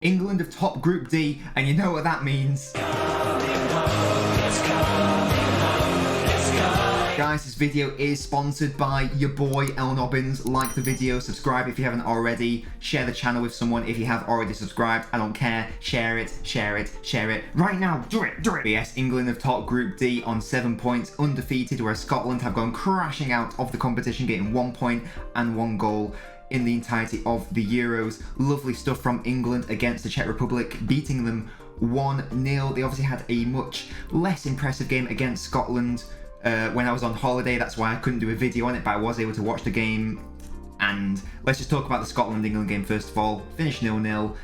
England have topped Group D, and you know what that means. Guys, this video is sponsored by your boy LNobbins. Like the video, subscribe if you haven't already, share the channel with someone if you have already subscribed. I don't care. Share it, share it, share it. Right now, do it, do it. But yes, England have topped Group D on 7 points, undefeated, whereas Scotland have gone crashing out of the competition, getting 1 point and 1 goal in the entirety of the Euros. Lovely stuff from England against the Czech Republic, beating them 1-0. They obviously had a much less impressive game against Scotland when I was on holiday. That's why I couldn't do a video on it, but I was able to watch the game. And let's just talk about the Scotland-England game first of all. Finished 0-0,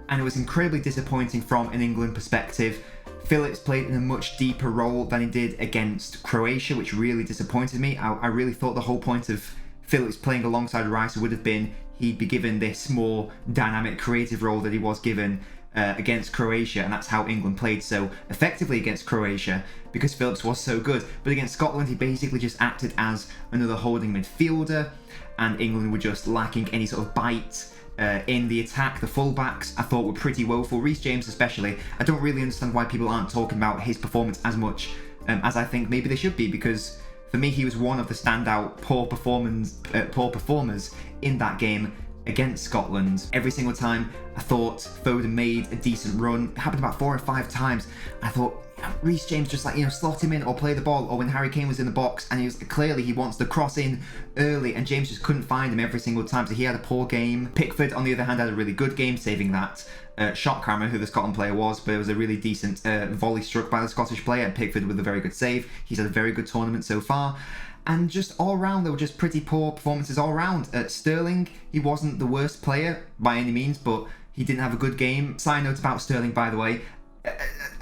and it was incredibly disappointing from an England perspective. Phillips played in a much deeper role than he did against Croatia, which really disappointed me. I really thought the whole point of Phillips playing alongside Rice would have been he'd be given this more dynamic, creative role that he was given against Croatia, and that's how England played so effectively against Croatia, because Phillips was so good. But against Scotland, he basically just acted as another holding midfielder, and England were just lacking any sort of bite in the attack. The fullbacks I thought were pretty woeful, Reece James especially. I don't really understand why people aren't talking about his performance as much as I think maybe they should be, because for me, he was one of the standout poor performers in that game against Scotland. Every single time I thought Foden made a decent run. It happened about 4 or 5 times. I thought Reece James just slot him in or play the ball, or when Harry Kane was in the box and he wants to cross in early, and James just couldn't find him every single time, so he had a poor game. Pickford, on the other hand, had a really good game, saving that shot. Can't remember who the Scotland player was, but it was a really decent volley struck by the Scottish player, and Pickford with a very good save. He's had a very good tournament so far. And just all round, they were just pretty poor performances all round. Sterling, he wasn't the worst player by any means, but he didn't have a good game. Side note about Sterling, by the way,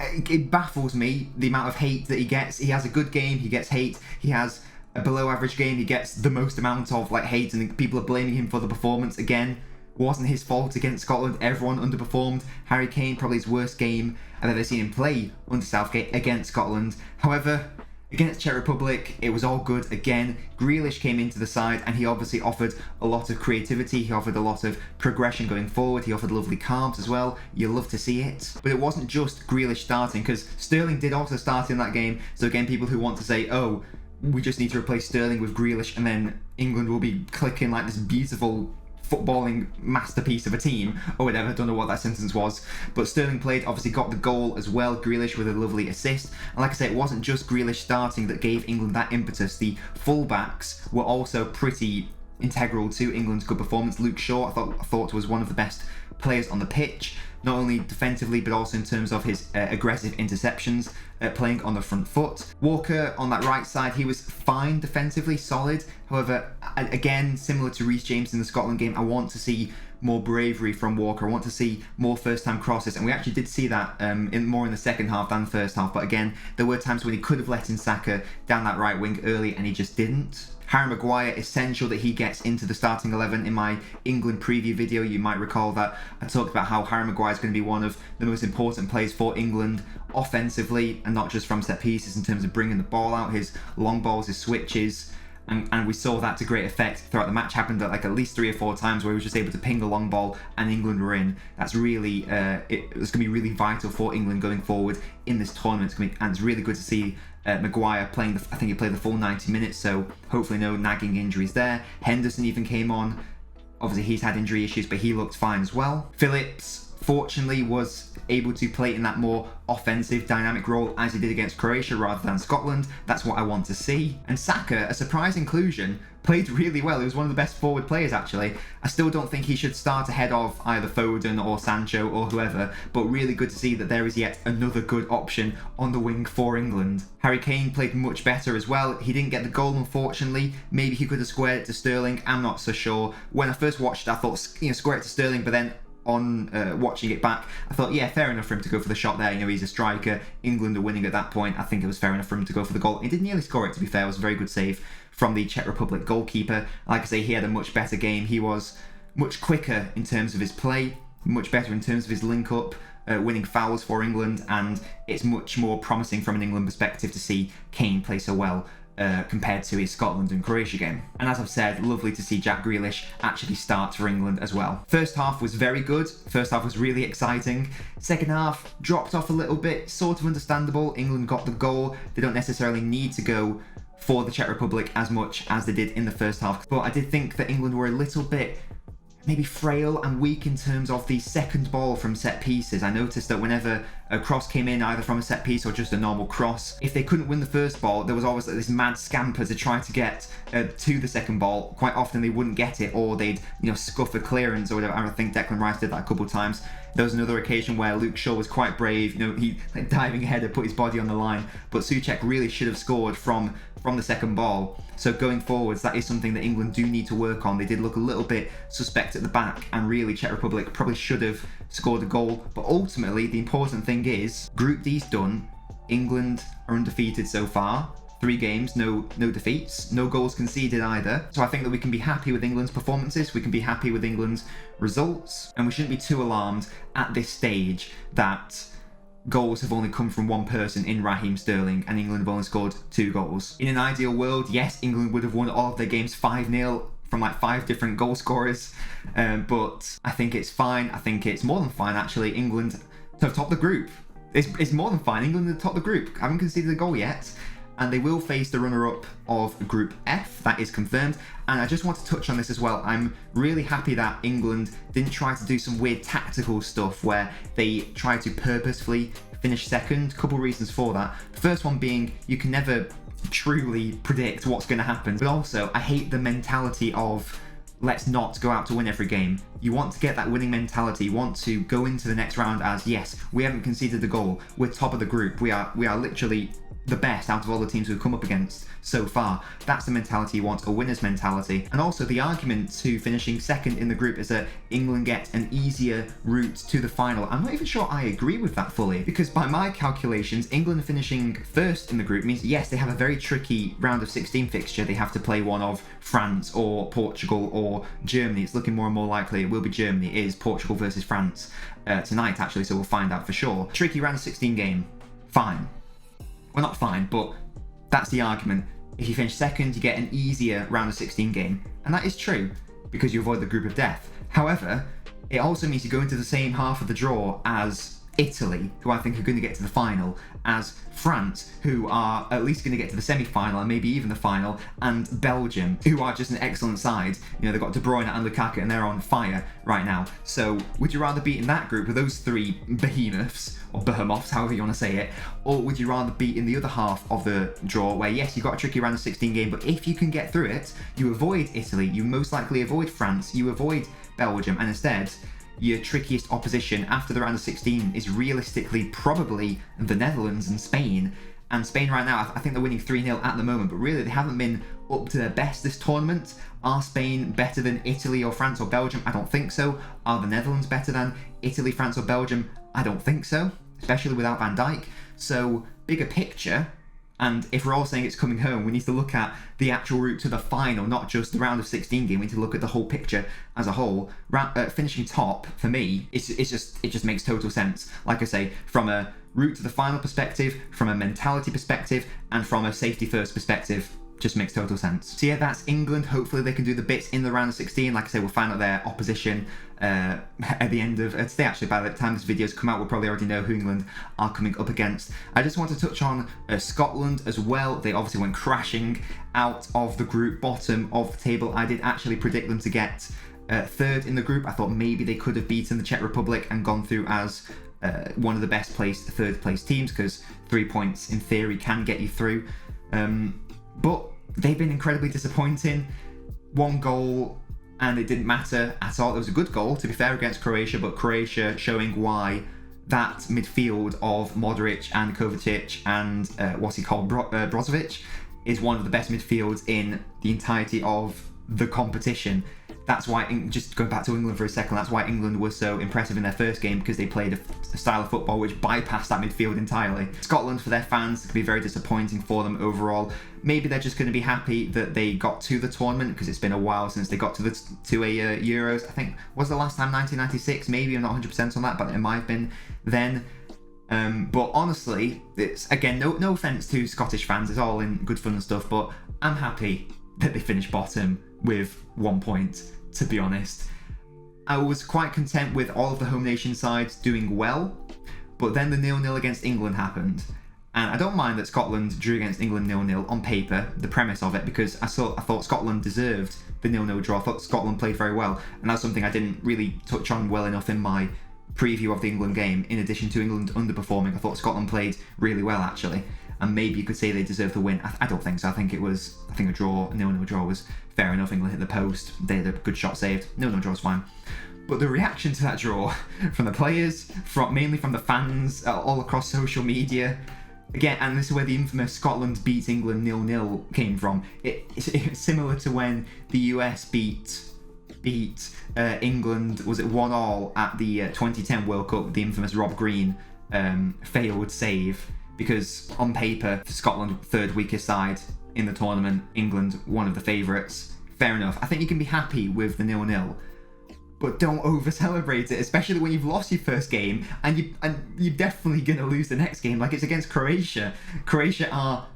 it baffles me the amount of hate that he gets. He has a good game, he gets hate. He has a below average game, he gets the most amount of hate, and people are blaming him for the performance. Again, wasn't his fault against Scotland. Everyone underperformed. Harry Kane, probably his worst game I've ever seen him play under Southgate against Scotland. However, against Czech Republic, it was all good again. Grealish came into the side, and he obviously offered a lot of creativity. He offered a lot of progression going forward. He offered lovely calms as well. You love to see it. But it wasn't just Grealish starting, because Sterling did also start in that game. So again, people who want to say, oh, we just need to replace Sterling with Grealish and then England will be clicking like this beautiful footballing masterpiece of a team or whatever. I don't know what that sentence was, but Sterling played, obviously got the goal as well. Grealish with a lovely assist, and like I say, it wasn't just Grealish starting that gave England that impetus. The fullbacks were also pretty integral to England's good performance. Luke Shaw I thought was one of the best players on the pitch, not only defensively but also in terms of his aggressive interceptions, playing on the front foot. Walker on that right side, he was fine defensively, solid. However, again, similar to Reece James in the Scotland game, I want to see more bravery from Walker. I want to see more first-time crosses, and we actually did see that more in the second half than the first half. But again, there were times when he could have let in Saka down that right wing early, and he just didn't. Harry Maguire, essential that he gets into the starting 11. In my England preview video, you might recall that I talked about how Harry Maguire is going to be one of the most important players for England offensively, and not just from set pieces in terms of bringing the ball out, his long balls, his switches. And we saw that to great effect throughout the match. Happened at at least 3 or 4 times where he was just able to ping the long ball and England were in. That's really, it's going to be really vital for England going forward in this tournament. And it's really good to see Maguire playing, I think he played the full 90 minutes, so hopefully no nagging injuries there. Henderson even came on. Obviously he's had injury issues, but he looked fine as well. Phillips, fortunately, was able to play in that more offensive, dynamic role as he did against Croatia rather than Scotland. That's what I want to see. And Saka, a surprise inclusion, played really well. He was one of the best forward players, actually. I still don't think he should start ahead of either Foden or Sancho or whoever, but really good to see that there is yet another good option on the wing for England. Harry Kane played much better as well. He didn't get the goal, unfortunately. Maybe he could have squared it to Sterling. I'm not so sure. When I first watched it, I thought, square it to Sterling, but then on watching it back, I thought, yeah, fair enough for him to go for the shot there. He's a striker. England are winning at that point. I think it was fair enough for him to go for the goal. He did nearly score it, to be fair. It was a very good save from the Czech Republic goalkeeper. Like I say, he had a much better game. He was much quicker in terms of his play, much better in terms of his link-up, winning fouls for England, and it's much more promising from an England perspective to see Kane play so well compared to his Scotland and Croatia game. And as I've said, lovely to see Jack Grealish actually start for England as well. First half was very good. First half was really exciting. Second half dropped off a little bit, sort of understandable. England got the goal. They don't necessarily need to go for the Czech Republic as much as they did in the first half. But I did think that England were a little bit maybe frail and weak in terms of the second ball from set pieces. I noticed that whenever a cross came in, either from a set piece or just a normal cross, if they couldn't win the first ball, there was always like this mad scamper to try to get to the second ball. Quite often they wouldn't get it, or they'd scuff a clearance or whatever. I think Declan Rice did that a couple of times. There was another occasion where Luke Shaw was quite brave. He diving ahead and put his body on the line, but Souček really should have scored from the second ball. So going forwards, that is something that England do need to work on. They did look a little bit suspect at the back, and really Czech Republic probably should have scored a goal. But ultimately, the important thing is, Group D's done. England are undefeated so far. 3 games, no defeats, no goals conceded either. So I think that we can be happy with England's performances, we can be happy with England's results, and we shouldn't be too alarmed at this stage that goals have only come from one person in Raheem Sterling, and England have only scored 2 goals. In an ideal world, yes, England would have won all of their games 5-0 from like 5 different goal scorers, but I think it's fine. I think it's more than fine, actually. England have topped the group. It's more than fine. England have topped the group. Haven't conceded a goal yet, and they will face the runner-up of Group F. That is confirmed. And I just want to touch on this as well. I'm really happy that England didn't try to do some weird tactical stuff where they tried to purposefully finish second. Couple reasons for that. The first one being, you can never truly predict what's going to happen. But also, I hate the mentality of, let's not go out to win every game. You want to get that winning mentality. You want to go into the next round as, yes, we haven't conceded a goal. We're top of the group. We are literally the best out of all the teams we've come up against so far. That's the mentality you want, a winner's mentality. And also the argument to finishing second in the group is that England get an easier route to the final. I'm not even sure I agree with that fully, because by my calculations, England finishing first in the group means, yes, they have a very tricky round of 16 fixture. They have to play one of France or Portugal or Germany. It's looking more and more likely it will be Germany. It is Portugal versus France tonight, actually, so we'll find out for sure. Tricky round of 16 game, fine. Well, not fine, but that's the argument. If you finish second, you get an easier round of 16 game. And that is true, because you avoid the group of death. However, it also means you go into the same half of the draw as Italy, who I think are going to get to the final, as France, who are at least going to get to the semi-final and maybe even the final, and Belgium, who are just an excellent side. They've got De Bruyne and Lukaku, and they're on fire right now. So would you rather be in that group with those 3 behemoths, or behemoths, however you want to say it, or would you rather be in the other half of the draw where, yes, you've got a tricky round of 16 game, but if you can get through it, you avoid Italy, you most likely avoid France, you avoid Belgium, and instead, your trickiest opposition after the round of 16 is realistically probably the Netherlands and Spain. And Spain right now, I think they're winning 3-0 at the moment, but really they haven't been up to their best this tournament. Are Spain better than Italy or France or Belgium? I don't think so. Are the Netherlands better than Italy, France or Belgium? I don't think so, especially without Van Dijk. So, bigger picture, and if we're all saying it's coming home, we need to look at the actual route to the final, not just the round of 16 game. We need to look at the whole picture as a whole. Finishing top, for me, it just makes total sense. Like I say, from a route to the final perspective, from a mentality perspective, and from a safety first perspective, just makes total sense. So yeah, that's England. Hopefully they can do the bits in the round of 16. Like I say, we'll find out their opposition at the end of today. Actually, by the time this video's come out, we'll probably already know who England are coming up against. I just want to touch on Scotland as well. They obviously went crashing out of the group, bottom of the table. I did actually predict them to get third in the group. I thought maybe they could have beaten the Czech Republic and gone through as one of the best placed third place teams, because 3 points in theory can get you through. But they've been incredibly disappointing. 1 goal and it didn't matter at all. It was a good goal, to be fair, against Croatia, but Croatia showing why that midfield of Modric and Kovacic and Brozovic is one of the best midfields in the entirety of the competition. That's why, just going back to England for a second, that's why England was so impressive in their first game, because they played a style of football which bypassed that midfield entirely. Scotland, for their fans, could be very disappointing for them overall. Maybe they're just going to be happy that they got to the tournament, because it's been a while since they got to a Euros. I think, was the last time 1996? Maybe, I'm not 100% on that, but it might have been then. But honestly, it's again no offense to Scottish fans, it's all in good fun and stuff, but I'm happy that they finished bottom with 1 point, to be honest. I was quite content with all of the home nation sides doing well, but then the 0-0 against England happened. And I don't mind that Scotland drew against England 0-0 on paper, the premise of it, because I thought Scotland deserved the 0-0 draw. I thought Scotland played very well, and that's something I didn't really touch on well enough in my preview of the England game. In addition to England underperforming, I thought Scotland played really well, actually, and maybe you could say they deserved the win. I don't think so. I think a draw, a 0-0 draw was fair enough. England hit the post, they had a good shot saved. 0-0 draw was fine. But the reaction to that draw from the players, mainly from the fans, all across social media, again, and this is where the infamous Scotland beats England 0-0 came from. It's similar to when the US beat England, was it 1-1 at the 2010 World Cup, the infamous Rob Green failed save, because on paper, Scotland third weakest side in the tournament, England one of the favourites. Fair enough. I think you can be happy with the 0-0. But don't over-celebrate it, especially when you've lost your first game and you're definitely going to lose the next game. Like, it's against Croatia. Croatia are,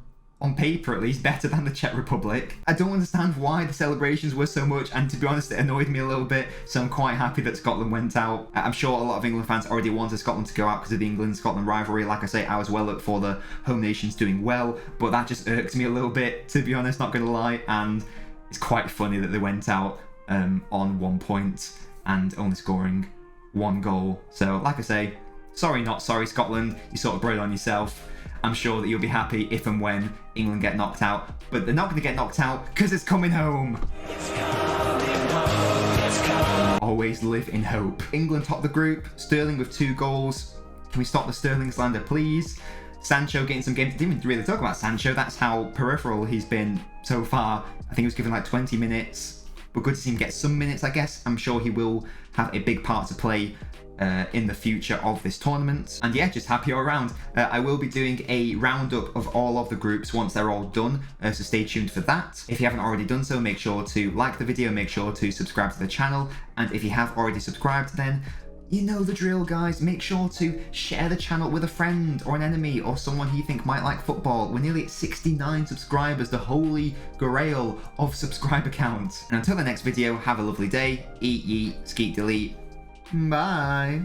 on paper at least, better than the Czech Republic. I don't understand why the celebrations were so much, and to be honest, it annoyed me a little bit, so I'm quite happy that Scotland went out. I'm sure a lot of England fans already wanted Scotland to go out because of the England-Scotland rivalry. Like I say, I was well up for the home nations doing well, but that just irks me a little bit, to be honest, not going to lie, and it's quite funny that they went out on 1 point and only scoring 1 goal. So, like I say, sorry not sorry, Scotland. You sort of brought it on yourself. I'm sure that you'll be happy if and when England get knocked out. But they're not going to get knocked out because it's coming home. It's coming home. It's coming. Always live in hope. England top the group. Sterling with 2 goals. Can we stop the Sterling slander, please? Sancho getting some games. Didn't even really talk about Sancho. That's how peripheral he's been so far. I think he was given like 20 minutes. But good to see him get some minutes, I guess. I'm sure he will have a big part to play in the future of this tournament. And yeah, just happy all around. I will be doing a roundup of all of the groups once they're all done, so stay tuned for that. If you haven't already done so, make sure to like the video, make sure to subscribe to the channel, and if you have already subscribed, then you know the drill, guys. Make sure to share the channel with a friend or an enemy or someone who you think might like football. We're nearly at 69 subscribers, the holy grail of subscriber count. And until the next video, have a lovely day. Eat, yeet, skeet, delete. Bye.